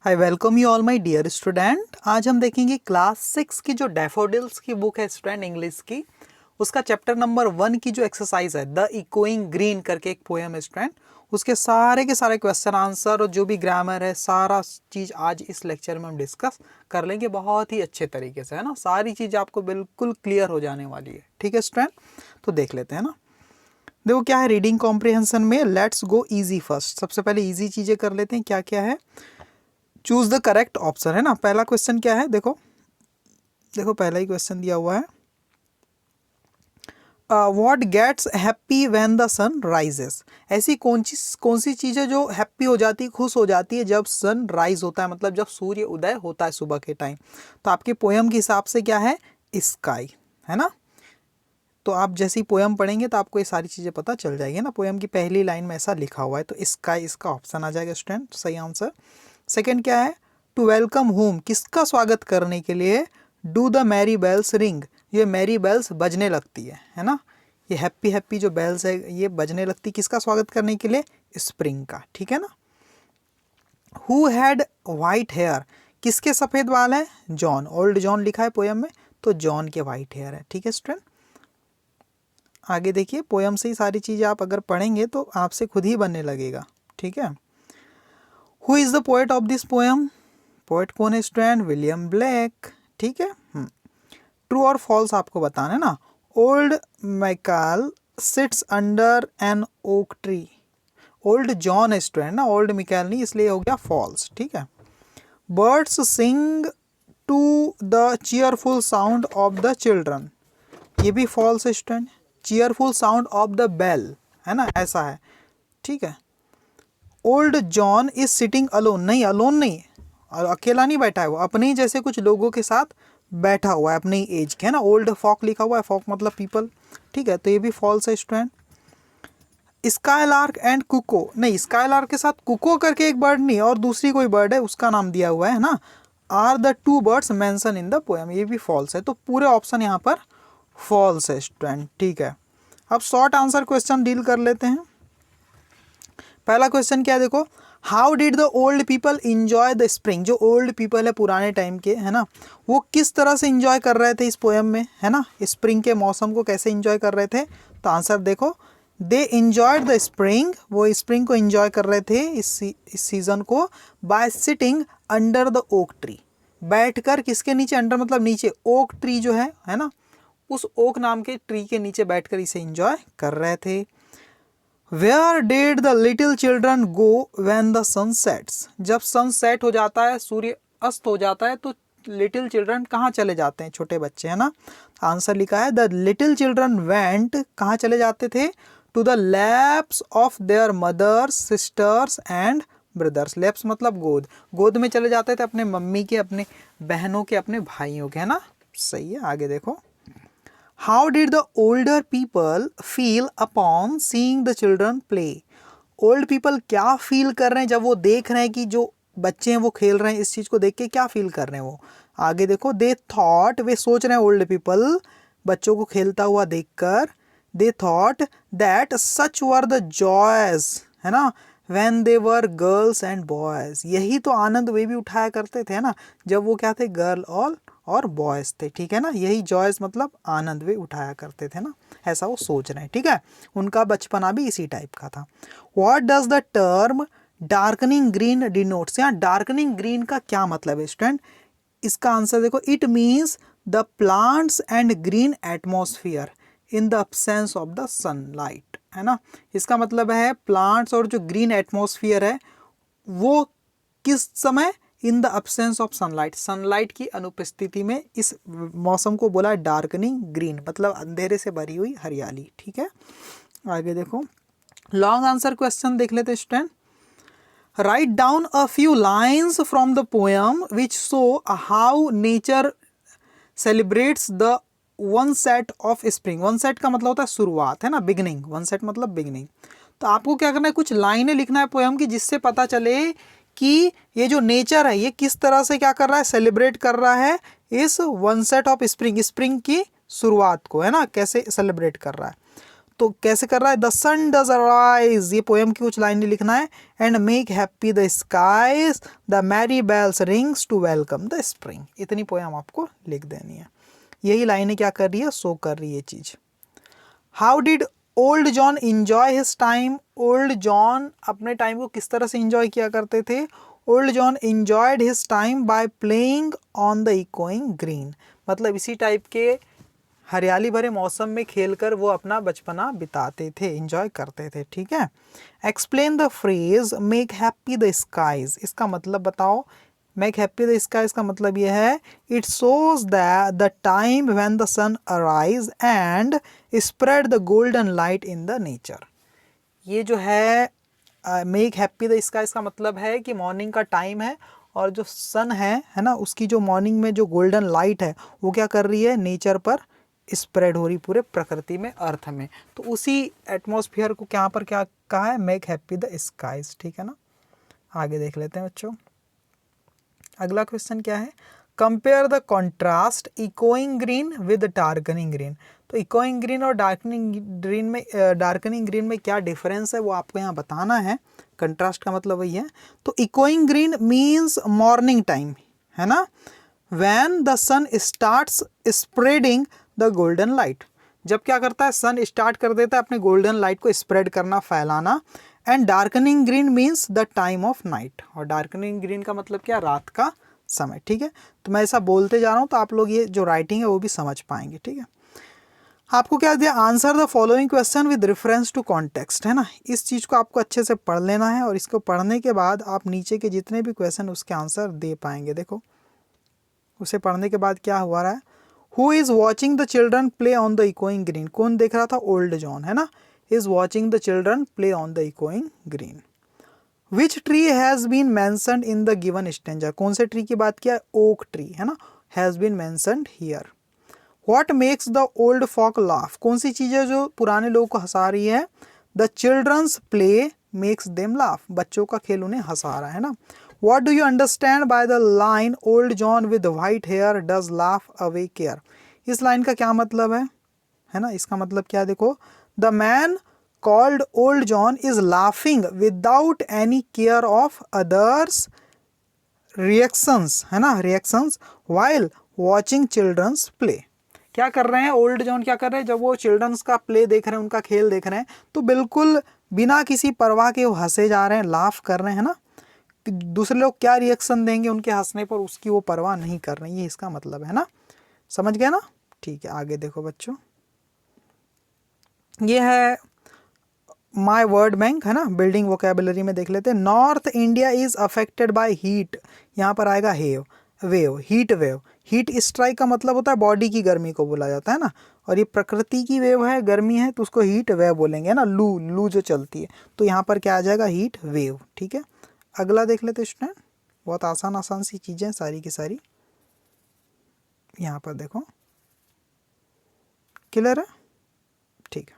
I welcome you all my dear student. आज हम देखेंगे क्लास 6 की जो डैफोडिल्स की बुक है स्टूडेंट इंग्लिश की, उसका चैप्टर नंबर 1 की जो एक्सरसाइज है द इकोइंग ग्रीन करके एक पोएम है स्टूडेंट। उसके सारे के सारे क्वेश्चन आंसर और जो भी ग्रामर है सारा चीज़ आज इस लेक्चर में हम डिस्कस कर लेंगे बहुत ही अच्छे तरीके से, है ना। सारी चीज़ आपको बिल्कुल क्लियर हो जाने वाली है, ठीक है स्टूडेंट। तो देख लेते हैं ना। देखो क्या है रीडिंग कॉम्प्रिहेंशन में, लेट्स गो इजी फर्स्ट। सबसे पहले इजी चीज़ें कर लेते हैं। क्या क्या है, चूज द करेक्ट ऑप्शन, है ना। पहला क्वेश्चन क्या है, देखो देखो पहला ही क्वेश्चन दिया हुआ है, what gets happy when the sun rises. ऐसी कौन सी चीज़ है जो हैप्पी हो जाती है, खुश हो जाती है जब सन राइज होता है, मतलब जब सूर्य उदय होता है सुबह के टाइम। तो आपके पोयम के हिसाब से क्या है, स्काई, है ना। तो आप जैसी पोयम पढ़ेंगे तो आपको ये सारी चीज़ें पता चल जाएगी ना। पोयम की पहली लाइन में ऐसा लिखा हुआ है, तो स्काई इसका ऑप्शन आ जाएगा स्टूडेंट, सही आंसर। सेकंड क्या है, टू वेलकम होम, किसका स्वागत करने के लिए do the merry bells ring, ये मैरी बेल्स बजने लगती है ना। ये हैप्पी हैप्पी जो बेल्स है ये बजने लगती, किसका स्वागत करने के लिए, स्प्रिंग का, ठीक है ना। हु हैड वाइट हेयर, किसके सफ़ेद बाल हैं, जॉन, ओल्ड जॉन लिखा है पोयम में, तो जॉन के वाइट हेयर है, ठीक है स्टूडेंट। आगे देखिए, पोयम से ही सारी चीज़ें आप अगर पढ़ेंगे तो आपसे खुद ही बनने लगेगा, ठीक है। Who is the poet of this poem, poet कौन है स्टूडेंट, विलियम ब्लैक, ठीक है। ट्रू और फॉल्स आपको बताना है ना। Old Michael sits under an oak tree, old John है स्टूडेंट ना, ओल्ड मिकाल नहीं, इसलिए हो गया फॉल्स, ठीक है। Birds sing to the cheerful sound of the children, ये भी फॉल्स है student. Cheerful sound of the bell, है ना, ऐसा है, ठीक है। Old John is sitting alone, नहीं अलोन नहीं, अकेला नहीं बैठा है वो, अपने ही जैसे कुछ लोगों के साथ बैठा हुआ है, अपने ही एज के, है ना। ओल्ड फॉक लिखा हुआ है, फॉक मतलब पीपल, ठीक है। तो ये भी फॉल्स है स्टूडेंट। स्काईलार्क एंड कुको, नहीं स्काईलार्क के साथ कुको करके एक बर्ड नहीं और दूसरी कोई बर्ड है उसका नाम दिया हुआ है ना, are the two birds mention in the poem, ये भी फॉल्स है। तो पूरे ऑप्शन यहाँ पर फॉल्स है स्टूडेंट, ठीक है। अब शॉर्ट आंसर क्वेश्चन डील कर लेते हैं। पहला क्वेश्चन क्या है, देखो, how did the old people enjoy the spring, जो ओल्ड पीपल है पुराने टाइम के, है ना, वो किस तरह से इंजॉय कर रहे थे इस पोएम में, है ना, स्प्रिंग के मौसम को कैसे इंजॉय कर रहे थे। तो आंसर देखो, दे इंजॉयड द स्प्रिंग, वो स्प्रिंग को इंजॉय कर रहे थे इस सीजन को, bye sitting under the oak tree, बैठकर, किसके नीचे, अंडर मतलब नीचे, ओक ट्री जो है ना, उस ओक नाम के ट्री के नीचे बैठकर इसे इंजॉय कर रहे थे। Where did the little children go when the sun sets, जब सन सेट हो जाता है, सूर्य अस्त हो जाता है, तो लिटिल चिल्ड्रन कहाँ चले जाते हैं, छोटे बच्चे, है ना। आंसर लिखा है, द लिटिल चिल्ड्रन वेंट, कहाँ चले जाते थे, to the laps of their mothers sisters and brothers, laps मतलब गोद, गोद में चले जाते थे अपने मम्मी के, अपने बहनों के, अपने भाइयों के, है ना। सही है, आगे देखो, how did the older people feel upon seeing the children play, old people क्या फील कर रहे हैं जब वो देख रहे हैं कि जो बच्चे हैं वो खेल रहे हैं, इस चीज़ को देख के क्या फील कर रहे हैं वो। आगे देखो, दे थॉट, वे सोच रहे हैं ओल्ड पीपल बच्चों को खेलता हुआ देखकर, they thought that such were the joys, है ना, when they were girls and boys, यही तो आनंद वे भी उठाया करते थे, है ना, जब वो क्या थे, गर्ल और बॉयज़ थे, ठीक है ना। यही जॉयज़ मतलब आनंद वे उठाया करते थे ना, ऐसा वो सोच रहे हैं, ठीक है। उनका बचपना भी इसी टाइप का था। What does the term darkening green denotes, यहाँ डार्कनिंग ग्रीन का क्या मतलब है स्टूडेंट, इसका आंसर देखो, it means the plants and green atmosphere in the absence of the sunlight, है ना। इसका मतलब है प्लांट्स और जो ग्रीन एटमोसफियर है वो किस समय, in the absence of sunlight, sunlight की अनुपस्थिति में इस मौसम को बोला डार्कनिंग ग्रीन, मतलब अंधेरे से भरी हुई हरियाली, ठीक है। आगे देखो, लॉन्ग आंसर क्वेश्चन देख लेते student. Write down a few lines from the poem which show how nature celebrates the one set of spring, one set का मतलब होता है शुरुआत, है ना, बिगनिंग, वन सेट मतलब बिगनिंग। तो आपको क्या करना है, कुछ लाइनें लिखना है पोएम की, जिससे पता चले कि ये जो नेचर है ये किस तरह से क्या कर रहा है, सेलिब्रेट कर रहा है इस one set of spring, spring की शुरुआत को, है ना, कैसे सेलिब्रेट कर रहा है। तो कैसे कर रहा है, द सन डज अराइज, ये पोएम की कुछ लाइनें लिखना है, and make happy the skies, the merry bells rings to welcome the spring. इतनी पोएम आपको लिख देनी है। यही लाइनें क्या कर रही है, शो कर रही है चीज। How did old John enjoy his time, old John अपने टाइम को किस तरह से इंजॉय किया करते थे, old John enjoyed his time by playing on the echoing green, मतलब इसी टाइप के हरियाली भरे मौसम में खेलकर वो अपना बचपना बिताते थे, एंजॉय करते थे। ठीक है, explain the phrase make happy the skies, इसका मतलब बताओ। मेक हैप्पी द स्काईज का मतलब ये है, it shows the time when the sun arise and spread the golden light in the nature. ये जो है मेक हैप्पी द स्काईज का मतलब है कि मॉर्निंग का टाइम है और जो सन है ना, उसकी जो मॉर्निंग में जो गोल्डन लाइट है वो क्या कर रही है, नेचर पर स्प्रेड हो रही, पूरे प्रकृति में, अर्थ में। तो उसी एटमॉस्फेयर को यहाँ पर क्या कहा है, मेक हैप्पी द स्काईज। ठीक है ना, आगे देख लेते हैं बच्चों। अगला क्वेश्चन क्या है, compare the contrast echoing green with darkening green. तो इकोइंग ग्रीन और डार्कनिंग ग्रीन में क्या डिफरेंस है वो आपको यहाँ बताना है। कंट्रास्ट का मतलब वही है। तो echoing green means morning time, है ना, when the sun starts spreading the golden light, जब क्या करता है, सन स्टार्ट कर देता है अपने गोल्डन लाइट को स्प्रेड करना, फैलाना। And darkening green means the time of night, और डार्कनिंग ग्रीन का मतलब क्या, रात का समय। ठीक है, तो मैं ऐसा बोलते जा रहा हूँ तो आप लोग ये जो राइटिंग है वो भी समझ पाएंगे। ठीक है, आपको क्या दिया, answer the following question with reference to context, है ना। इस चीज़ को आपको अच्छे से पढ़ लेना है और इसको पढ़ने के बाद आप नीचे के जितने भी क्वेश्चन उसके आंसर दे पाएंगे। देखो, उसे पढ़ने के बाद क्या हुआ रहा है, who is watching the children play on the echoing green, कौन देख रहा था, ओल्ड जॉन, है ना, is watching the children play on the echoing green. Which tree has been mentioned in the given stanza, कौन से ट्री की बात किया, ओक ट्री, है ना, has been mentioned here. What makes the old folk laugh, कौन सी चीज़ें जो पुराने लोगों को हंसा रही है, the children's play makes them laugh, बच्चों का खेल उन्हें हंसा रहा है ना। What do you understand by the line old John with white hair does laugh away care, इस लाइन का क्या मतलब है ना, इसका मतलब क्या है, देखो, the man called old John is laughing without any care of others reactions, है ना, reactions while watching children's play। क्या कर रहे हैं ओल्ड जॉन, क्या कर रहे हैं, जब वो चिल्ड्रंस का प्ले देख रहे हैं, उनका खेल देख रहे हैं, तो बिल्कुल बिना किसी परवाह के वो हंसे जा रहे हैं, लाफ कर रहे हैं ना, दूसरे लोग क्या रिएक्शन देंगे उनके हंसने पर उसकी वो परवाह नहीं कर रही है, इसका मतलब है ना, समझ गए ना। ठीक है, आगे देखो बच्चों, ये है माय वर्ड बैंक, है ना, बिल्डिंग वोकेबलरी में देख लेते हैं। North India is affected by heat, यहाँ पर आएगा wave, heat wave. Heat strike का मतलब होता है बॉडी की गर्मी को बोला जाता है ना, और ये प्रकृति की वेव है, गर्मी है, तो उसको हीट वेव बोलेंगे ना, लू जो चलती है, तो यहाँ पर क्या आ जाएगा, हीट वेव। ठीक है, अगला देख लेते स्टूडेंट, बहुत आसान सी चीज़ें सारी की सारी, यहाँ पर देखो, क्लियर है। ठीक है,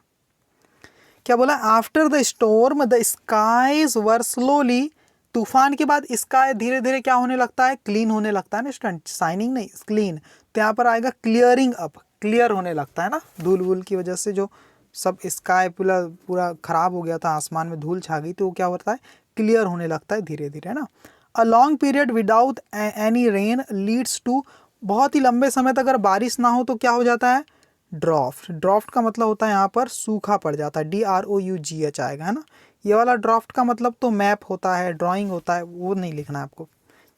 क्या बोला, after the storm the skies were slowly, तूफान के बाद स्काई धीरे धीरे क्या होने लगता है, क्लीन होने लगता है ना स्टूडेंट, शाइनिंग नहीं, क्लीन। तो यहाँ पर आएगा क्लियरिंग अप, क्लियर होने लगता है ना, धूल वूल की वजह से जो सब स्काई पूरा खराब हो गया था, आसमान में धूल छा गई, तो वो क्या होता है, क्लियर होने लगता है धीरे धीरे, है ना। A long period without any rain leads to, बहुत ही लंबे समय तक अगर बारिश ना हो तो क्या हो जाता है, ड्राफ्ट। ड्राफ्ट का मतलब होता है यहाँ पर सूखा पड़ जाता है, DROUGH आएगा, है ना। ये वाला ड्राफ्ट का मतलब तो मैप होता है, ड्राइंग होता है, वो नहीं लिखना है आपको,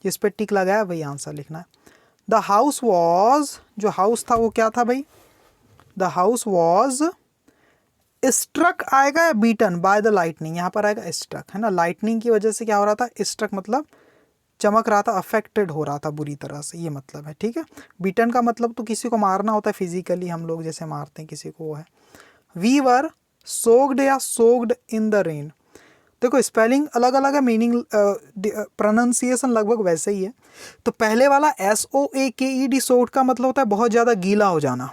जिस पे टिक लगाया वही आंसर लिखना है। द हाउस वॉज, जो हाउस था वो क्या था भाई, द हाउस वॉज स्ट्रक आएगा, बीटन बाय द लाइटनिंग, यहाँ पर आएगा स्ट्रक, है ना, लाइटनिंग की वजह से क्या हो रहा था, स्ट्रक मतलब चमक रहा था, अफेक्टेड हो रहा था बुरी तरह से, ये मतलब है। ठीक है, बीटन का मतलब तो किसी को मारना होता है फिजिकली, हम लोग जैसे मारते हैं किसी को, वो है। वी वर सोक्ड या सोक्ड इन द रेन, देखो स्पेलिंग अलग अलग है, मीनिंग प्रोनाउंसिएशन लगभग वैसे ही है। तो पहले वाला SOAKED सोक्ड का मतलब होता है बहुत ज़्यादा गीला हो जाना,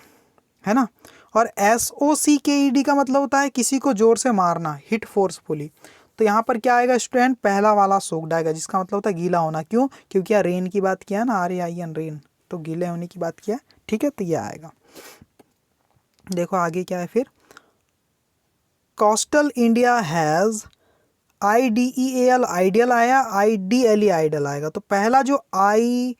है ना, और SOCKED का मतलब होता है किसी को जोर से मारना, हिट फोर्सफुली। तो यहाँ पर क्या आएगा स्टूडेंट, पहला वाला सोक्ड आएगा, जिसका मतलब होता है गीला होना। क्यों, क्योंकि यहाँ रेन की बात किया ना, RAIN रेन, तो गीले होने की बात किया। ठीक है, तो ये आएगा। देखो आगे क्या है फिर, coastal India has IDEAL ideal आया, IDLE आइडल आएगा। तो पहला जो IDEAL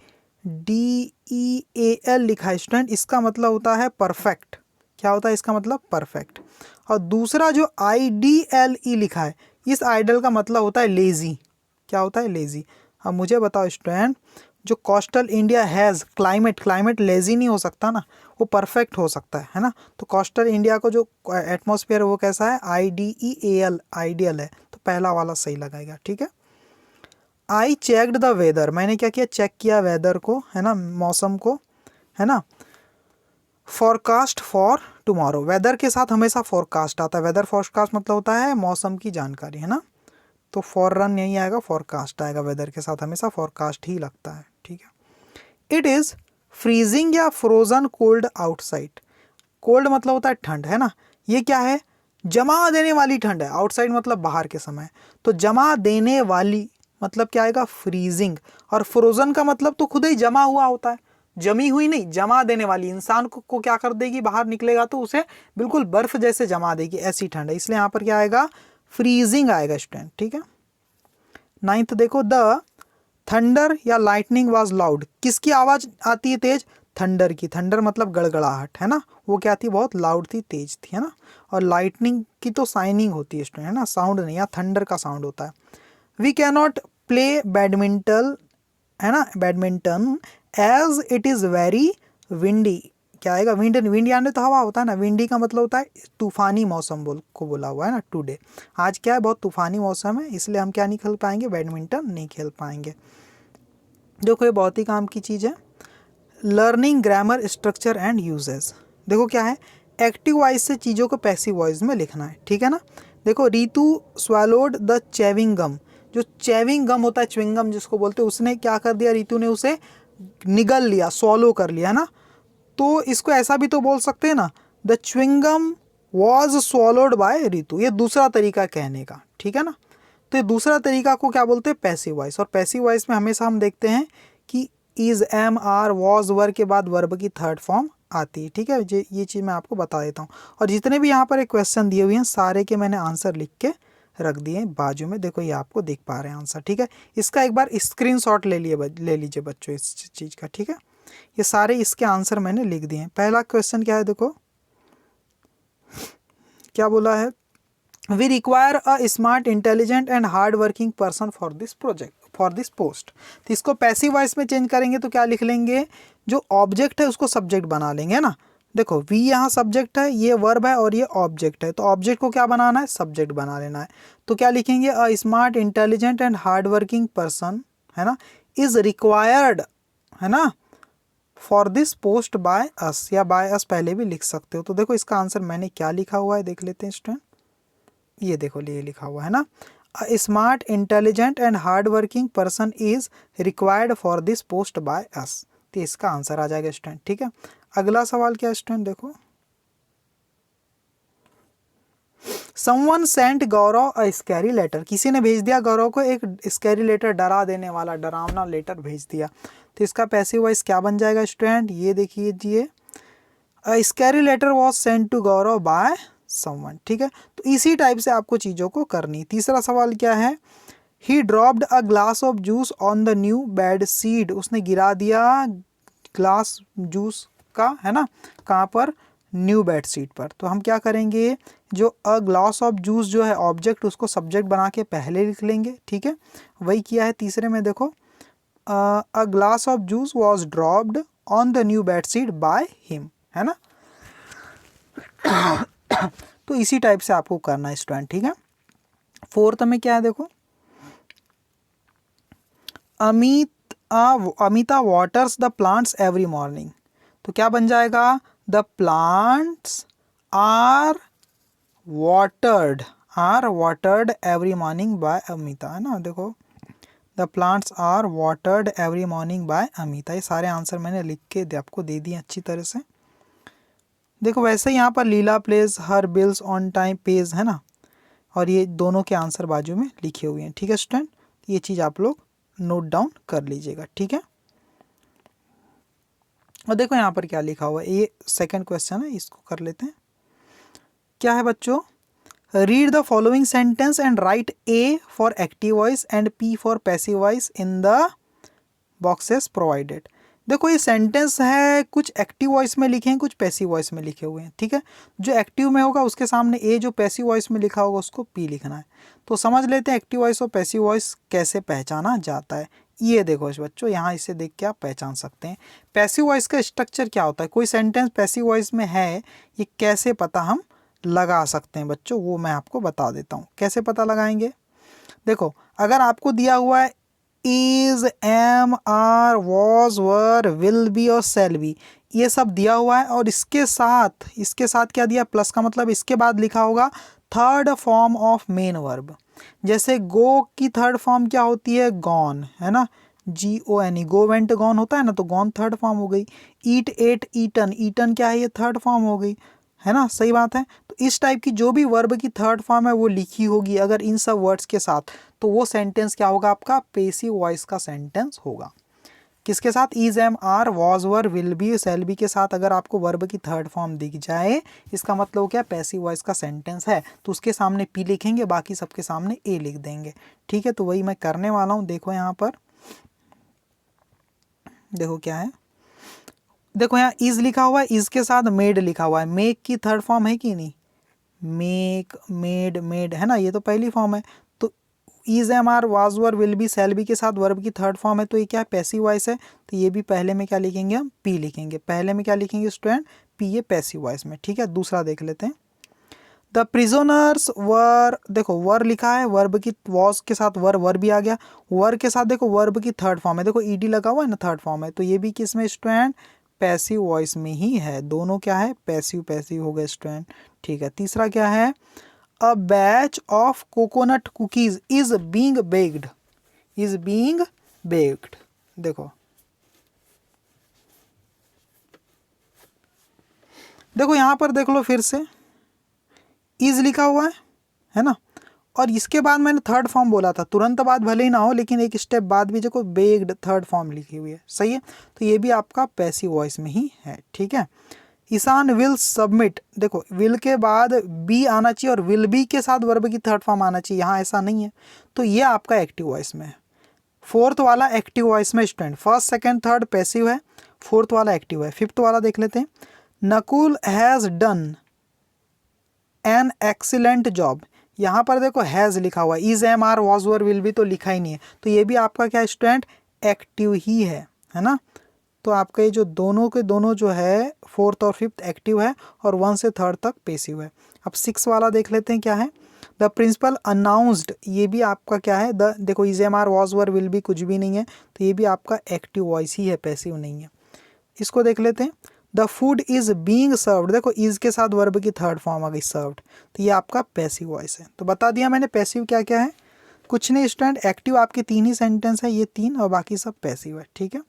लिखा है स्टूडेंट, इसका मतलब होता है परफेक्ट। क्या होता है इसका मतलब? परफेक्ट। और दूसरा जो IDLE लिखा है, इस आइडल का मतलब होता है लेज़ी। क्या होता है? लेज़ी। अब मुझे बताओ स्टूडेंट, जो coastal India has, climate lazy नहीं हो सकता ना, वो परफेक्ट हो सकता है ना। तो कोस्टल इंडिया को जो एटमॉस्फेयर है वो कैसा है? IDEAL आइडियल है। तो पहला वाला सही लगाएगा, ठीक है। आई चेक्ड द वेदर, मैंने क्या किया? चेक किया वेदर को, है ना, मौसम को, है ना। फॉरकास्ट फॉर टुमारो, वेदर के साथ हमेशा फॉरकास्ट आता है। वेदर फॉरकास्ट मतलब होता है मौसम की जानकारी, है ना। तो फॉर रन नहीं आएगा, फॉरकास्ट आएगा। वेदर के साथ हमेशा फॉरकास्ट ही लगता है, ठीक है। इट इज़ फ्रीजिंग या फ्रोजन कोल्ड आउटसाइड। कोल्ड मतलब होता है ठंड, है ना। ये क्या है? जमा देने वाली ठंड है। आउटसाइड मतलब बाहर के समय। तो जमा देने वाली मतलब क्या आएगा? फ्रीजिंग। और फ्रोजन का मतलब तो खुद ही जमा हुआ होता है, जमी हुई नहीं, जमा देने वाली। इंसान को क्या कर देगी? बाहर निकलेगा तो उसे बिल्कुल बर्फ जैसे जमा देगी, ऐसी ठंड है। इसलिए यहाँ पर क्या आएगा? फ्रीजिंग आएगा स्टूडेंट, ठीक है। 9th देखो, द थंडर या लाइटनिंग वाज लाउड, किसकी आवाज आती है तेज? थंडर की। थंडर मतलब गड़गड़ाहट, है ना। वो क्या थी? बहुत लाउड थी, तेज थी, है ना। और लाइटनिंग की तो साइनिंग होती है स्टूडेंट, है ना, साउंड नहीं। या थंडर का साउंड होता है। We can not play badminton, है ना, badminton as it is very windy. क्या आएगा? विंड। विंड यानी तो हवा होता है ना। विंडी का मतलब होता है तूफानी मौसम को बोला हुआ है ना। टुडे, आज क्या है? बहुत तूफानी मौसम है, इसलिए हम क्या नहीं खेल पाएंगे? बैडमिंटन नहीं खेल पाएंगे। देखो ये बहुत ही काम की चीज़ है। Learning grammar structure and uses. देखो क्या है? एक्टिव वॉइस से चीज़ों को पैसिव वॉइस में लिखना है, ठीक है ना। देखो, रीतू स्वैलोड द चेविंग गम। जो चेविंग गम होता है, च्युइंगम जिसको बोलते हैं, उसने क्या कर दिया? रीतू ने उसे निगल लिया, स्वॉलो कर लिया, है ना। तो इसको ऐसा भी तो बोल सकते हैं ना, the chewing gum was swallowed by Ritu. ये दूसरा तरीका कहने का, ठीक है ना। तो ये दूसरा तरीका को क्या बोलते हैं? Passive voice. और पैसिव वॉइस में हमेशा हम देखते हैं कि इज, एम, आर, वॉज, वर के बाद वर्ब की थर्ड फॉर्म आती है, ठीक है। ये चीज़ मैं आपको बता देता हूँ। और जितने भी यहाँ पर एक क्वेश्चन दिए हुए हैं, सारे के मैंने आंसर लिख के रख दिए हैं बाजू में। देखो ये आपको दिख पा रहे हैं आंसर, ठीक है। इसका एक बार स्क्रीनशॉट ले लीजिए बच्चों इस चीज़ का, ठीक है। ये सारे इसके आंसर मैंने लिख दिए हैं। पहला क्वेश्चन क्या है? देखो क्या बोला है? We require a smart, intelligent and hard working person for this project, for this post. तो इसको पैसिव वॉइस में चेंज करेंगे तो क्या लिख लेंगे? जो ऑब्जेक्ट है उसको सब्जेक्ट बना लेंगे, है ना। देखो, वी यहाँ सब्जेक्ट है, ये वर्ब है और ये ऑब्जेक्ट है। तो ऑब्जेक्ट को क्या बनाना है? सब्जेक्ट बना लेना है। तो क्या लिखेंगे? अ smart, intelligent and hard working person, है ना, इज रिक्वायर्ड, है ना, for this post by us. या बाय अस पहले भी लिख सकते हो। तो देखो इसका आंसर मैंने क्या लिखा हुआ है, देख लेते हैं स्टूडेंट। ये देखो, ये लिखा हुआ है ना, अ smart, intelligent and hard working person is required for this post by us. तो इसका आंसर आ जाएगा स्टूडेंट, ठीक है। अगला सवाल क्या है स्टूडेंट? देखो, someone sent Gaurav a scary letter, किसी ने भेज दिया गौरव को एक स्कैरी लेटर, डरा देने वाला, डरावना लेटर भेज दिया। तो इसका पैसिव वॉइस क्या बन जाएगा स्टूडेंट? ये देखिए, a scary letter was sent to Gaurav by someone, ठीक है। तो इसी टाइप से आपको चीज़ों को करनी। तीसरा सवाल क्या है? ही dropped a glass of juice on the new bed sheet, उसने गिरा दिया ग्लास जूस का, है ना, कहाँ पर? न्यू बेड सीट पर। तो हम क्या करेंगे? जो अ ग्लास ऑफ जूस जो है ऑब्जेक्ट, उसको सब्जेक्ट बना के पहले लिख लेंगे, ठीक है। वही किया है तीसरे में। देखो, a glass of juice was dropped on the new bed sheet by him, है ना। तो इसी टाइप से आपको करना है स्टूडेंट, ठीक है। फोर्थ में क्या है? देखो, Amita waters the plants every morning. तो क्या बन जाएगा? The plants are watered every morning by Amita, है ना। देखो, the plants are watered every morning by Amita. ये सारे आंसर मैंने लिख के आपको दे दिए अच्छी तरह से। देखो, वैसे यहाँ पर Leela plays her bills on time pays, है ना। और ये दोनों के आंसर बाजू में लिखे हुए हैं, ठीक है स्टूडेंट। ये चीज़ आप लोग नोट डाउन कर लीजिएगा, ठीक है। और देखो यहाँ पर क्या लिखा हुआ है, ये सेकंड क्वेश्चन है, इसको कर लेते हैं। क्या है बच्चों? Read the following sentence and right A for active voice and P for passive voice in the boxes provided. देखो ये सेंटेंस है, कुछ एक्टिव वॉइस में लिखे हैं, कुछ पैसिव वॉइस में लिखे हुए हैं, ठीक है। जो एक्टिव में होगा उसके सामने ए, जो पैसिव वॉइस में लिखा होगा उसको पी लिखना है। तो समझ लेते हैं एक्टिव वॉइस और पैसिव वॉइस कैसे पहचाना जाता है। ये देखो बच्चों, यहाँ इसे देख के आप पहचान सकते हैं। पैसिव वॉइस का स्ट्रक्चर क्या होता है, कोई सेंटेंस पैसिव वॉइस में है ये कैसे पता हम लगा सकते हैं बच्चों, वो मैं आपको बता देता हूँ। कैसे पता लगाएंगे, देखो अगर आपको दिया हुआ है is, am, are, was, were, will be और सेल बी, ये सब दिया हुआ है और इसके साथ क्या दिया, प्लस का मतलब इसके बाद लिखा होगा third form of main verb. जैसे गो की थर्ड फॉर्म क्या होती है, गॉन, है ना, GONE, गो वेंट गॉन होता है ना, तो गॉन थर्ड फॉर्म हो गई। ईट, एट, ईटन, ईटन क्या है, ये थर्ड फॉर्म हो गई, है ना, सही बात है। तो इस टाइप की जो भी वर्ब की थर्ड फॉर्म है वो लिखी होगी अगर इन सब वर्ड्स के साथ, तो वो सेंटेंस क्या होगा आपका, पैसिव वॉइस का सेंटेंस होगा। किसके साथ, is, am, are, was, were, will be, shall be के साथ अगर आपको वर्ब की थर्ड फॉर्म दिख जाए, इसका मतलब क्या, पैसिव वॉइस का सेंटेंस है। तो उसके सामने पी लिखेंगे, बाकी सबके सामने ए लिख देंगे, ठीक है। तो वही मैं करने वाला हूँ। देखो यहाँ पर, देखो क्या है, देखो यहाँ इज लिखा हुआ है, इज के साथ मेड लिखा हुआ है। मेक की थर्ड फॉर्म है कि नहीं, मेक, मेड, मेड, है ना, ये तो पहली फॉर्म है। तो is, am, are, was, were, will be, shall be के साथ वर्ब की थर्ड फॉर्म है, तो ये क्या है, पैसिव वॉइस है। तो ये भी पहले में क्या लिखेंगे, हम पी लिखेंगे। पहले में क्या लिखेंगे स्टूडेंट, पी, ये पैसिव वॉइस में, ठीक है। दूसरा देख लेते हैं, द प्रिजोनर्स वर, देखो वर लिखा है, वर्ब की वॉज के साथ वर भी आ गया। वर के साथ देखो वर्ब की थर्ड फॉर्म है, देखो ईडी लगा हुआ है ना, थर्ड फॉर्म है, तो ये भी किस में स्टूडेंट, पैसिव वॉइस में ही है। दोनों क्या है, पैसिव पैसिव हो गए स्टूडेंट, ठीक है। तीसरा क्या है, a batch of coconut cookies is being baked, is being baked, देखो देखो यहाँ पर देख लो फिर से, इज लिखा हुआ है ना, और इसके बाद मैंने थर्ड फॉर्म बोला था, तुरंत बाद भले ही ना हो लेकिन एक स्टेप बाद भी देखो बेक्ड थर्ड फॉर्म लिखी हुई है, सही है। तो ये भी आपका पैसिव वॉइस में ही है, ठीक है। ईशान विल सबमिट, देखो विल के बाद बी आना चाहिए और विल बी के साथ वर्ब की थर्ड फॉर्म आना चाहिए, यहाँ ऐसा नहीं है, तो ये आपका एक्टिव वॉइस में है। फोर्थ वाला एक्टिव वॉइस में student, first second third passive है, फोर्थ वाला एक्टिव है। फिफ्थ वाला देख लेते हैं, Nakul has done an excellent job, यहाँ पर देखो हैज़ लिखा हुआ है, is, am, are, was, were, will be तो लिखा ही नहीं है, तो ये भी आपका क्या स्टूडेंट, एक्टिव ही है ना। तो आपका ये जो दोनों के दोनों जो है फोर्थ और फिफ्थ एक्टिव है और वन से थर्ड तक पैसिव है। अब सिक्स वाला देख लेते हैं क्या है, द प्रिंसिपल अनाउंस्ड, ये भी आपका क्या है, द, देखो is, am, are, was, were, will be कुछ भी नहीं है, तो ये भी आपका एक्टिव वॉइस ही है, पैसिव नहीं है। इसको देख लेते हैं, the food is being served, देखो इज के साथ वर्ब की थर्ड फॉर्म आ गई सर्व्ड, तो ये आपका पैसिव वॉइस है। तो बता दिया मैंने पैसिव क्या क्या है, कुछ नहीं स्टूडेंट, एक्टिव आपके तीन ही सेंटेंस है, ये तीन, और बाकी सब पैसिव है, ठीक है।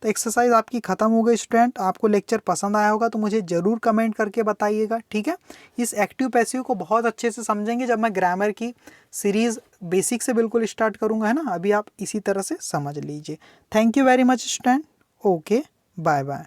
तो एक्सरसाइज आपकी ख़त्म हो गई स्टूडेंट। आपको लेक्चर पसंद आया होगा तो मुझे ज़रूर कमेंट करके बताइएगा, ठीक है। इस एक्टिव पैसिव को बहुत अच्छे से समझेंगे जब मैं ग्रामर की सीरीज़ बेसिक से बिल्कुल स्टार्ट करूँगा, है ना। अभी आप इसी तरह से समझ लीजिए। Thank you very much student, okay, bye bye.